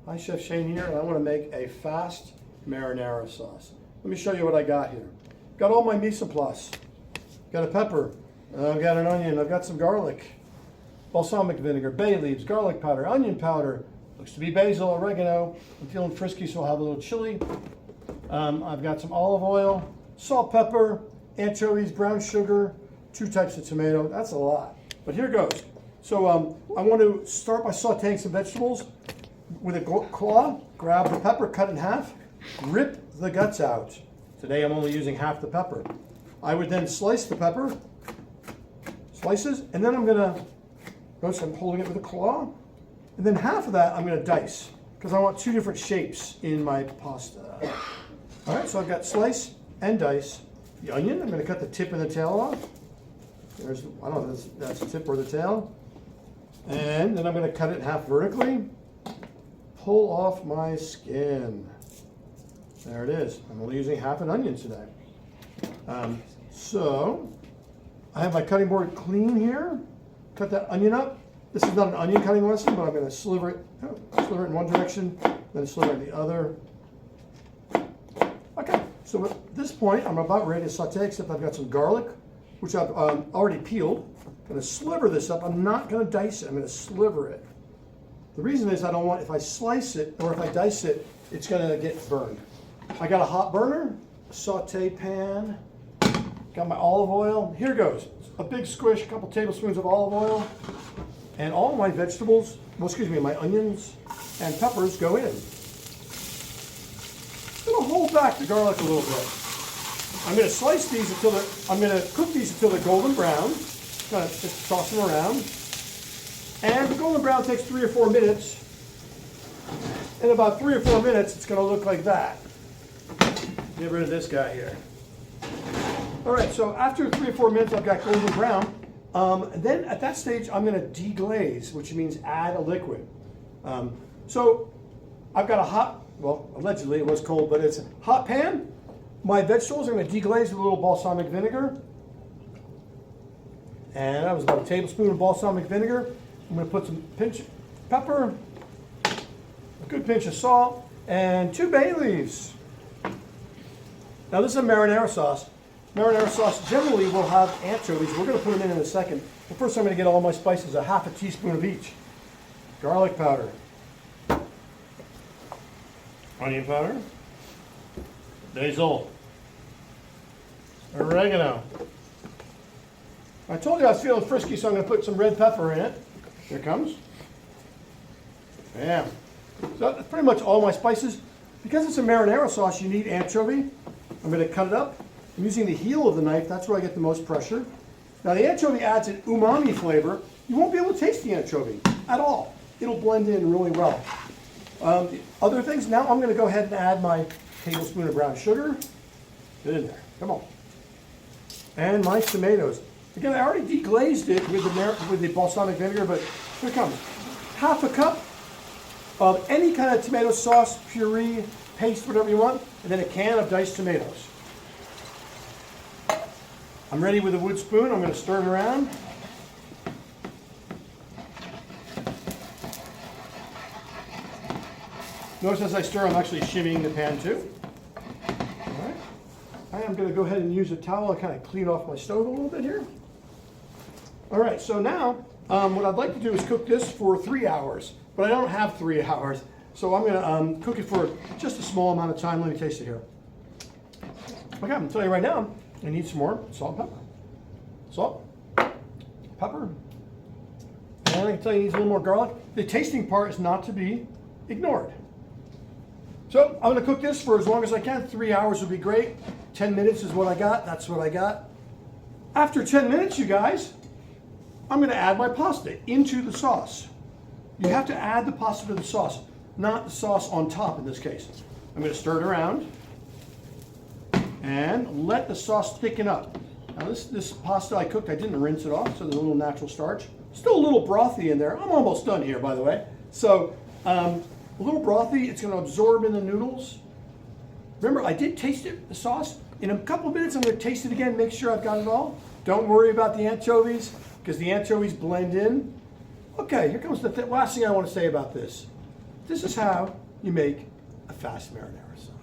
Hi, Chef Cheyne here, and I want to make a fast marinara sauce. Let me show you what I got here. Got all my mise en place. Got a pepper, I've got an onion, I've got some garlic, balsamic vinegar, bay leaves, garlic powder, onion powder, looks to be basil, oregano. I'm feeling frisky, so I'll have a little chili. I've got some olive oil, salt, pepper, anchovies, brown sugar, 2 types of tomato. That's a lot, but here goes. So I want to start by sauteing some vegetables. With a claw, grab the pepper, cut in half, rip the guts out. Today I'm only using half the pepper. I would then slice the pepper, slices, and then I'm gonna, notice I'm holding it with a claw, and then half of that I'm gonna dice, because I want 2 different shapes in my pasta. All right, so I've got slice and dice. The onion, I'm gonna cut the tip and the tail off. There's, I don't know if that's the tip or the tail. And then I'm gonna cut it in half vertically. Pull off my skin. There it is. I'm only using half an onion today. So I have my cutting board clean here. Cut that onion up. This is not an onion cutting lesson, but I'm going to sliver it in one direction, then sliver it in the other. Okay, so at this point, I'm about ready to saute, except I've got some garlic, which I've already peeled. I'm going to sliver this up. I'm not going to dice it. I'm going to sliver it. The reason is I don't want, if I slice it or if I dice it, it's going to get burned. I got a hot burner, a saute pan, got my olive oil. Here goes. A big squish, a couple tablespoons of olive oil, and all my vegetables, well, excuse me, my onions and peppers go in. I'm going to hold back the garlic a little bit. I'm going to slice these until I'm going to cook these until they're golden brown. Kind of just toss them around. And the golden brown takes 3 or 4 minutes. In about 3 or 4 minutes, it's going to look like that. Get rid of this guy here. All right, so after 3 or 4 minutes, I've got golden brown. And then at that stage, I'm going to deglaze, which means add a liquid. So I've got a hot, well, allegedly it was cold, but it's a hot pan. My vegetables are going to deglaze with a little balsamic vinegar. And that was about a tablespoon of balsamic vinegar. I'm going to put some pinch of pepper, a good pinch of salt, and 2 bay leaves. Now this is a marinara sauce. Marinara sauce generally will have anchovies. We're going to put them in a second. But first I'm going to get all my spices, a half a teaspoon of each. Garlic powder, onion powder, basil, oregano. I told you I was feeling frisky, so I'm going to put some red pepper in it. Here it comes. Bam. So that's pretty much all my spices. Because it's a marinara sauce, you need anchovy. I'm going to cut it up. I'm using the heel of the knife. That's where I get the most pressure. Now the anchovy adds an umami flavor. You won't be able to taste the anchovy at all. It'll blend in really well. Other things, now I'm going to go ahead and add my tablespoon of brown sugar. Get in there. Come on. And my tomatoes. Again, I already deglazed it with the balsamic vinegar, but here it comes. Half a cup of any kind of tomato sauce, puree, paste, whatever you want, and then a can of diced tomatoes. I'm ready with a wood spoon. I'm going to stir it around. Notice as I stir, I'm actually shimmying the pan too. All right. I am going to go ahead and use a towel to kind of clean off my stove a little bit here. All right, so now what I'd like to do is cook this for 3 hours, but I don't have 3 hours, so I'm going to cook it for just a small amount of time. Let me taste it here. Okay, I'm going to tell you right now, I need some more salt and pepper. Salt, pepper, and I can tell you it needs a little more garlic. The tasting part is not to be ignored. So I'm going to cook this for as long as I can. 3 hours would be great. 10 minutes is what I got. That's what I got. After 10 minutes, you guys, I'm going to add my pasta into the sauce. You have to add the pasta to the sauce, not the sauce on top in this case. I'm going to stir it around and let the sauce thicken up. Now this pasta I cooked, I didn't rinse it off, so there's a little natural starch. Still a little brothy in there. I'm almost done here, by the way. So a little brothy, it's going to absorb in the noodles. Remember, I did taste it, the sauce. In a couple of minutes, I'm going to taste it again, make sure I've got it all. Don't worry about the anchovies, because the anchovies blend in. Okay, here comes the last thing I want to say about this. This is how you make a fast marinara sauce.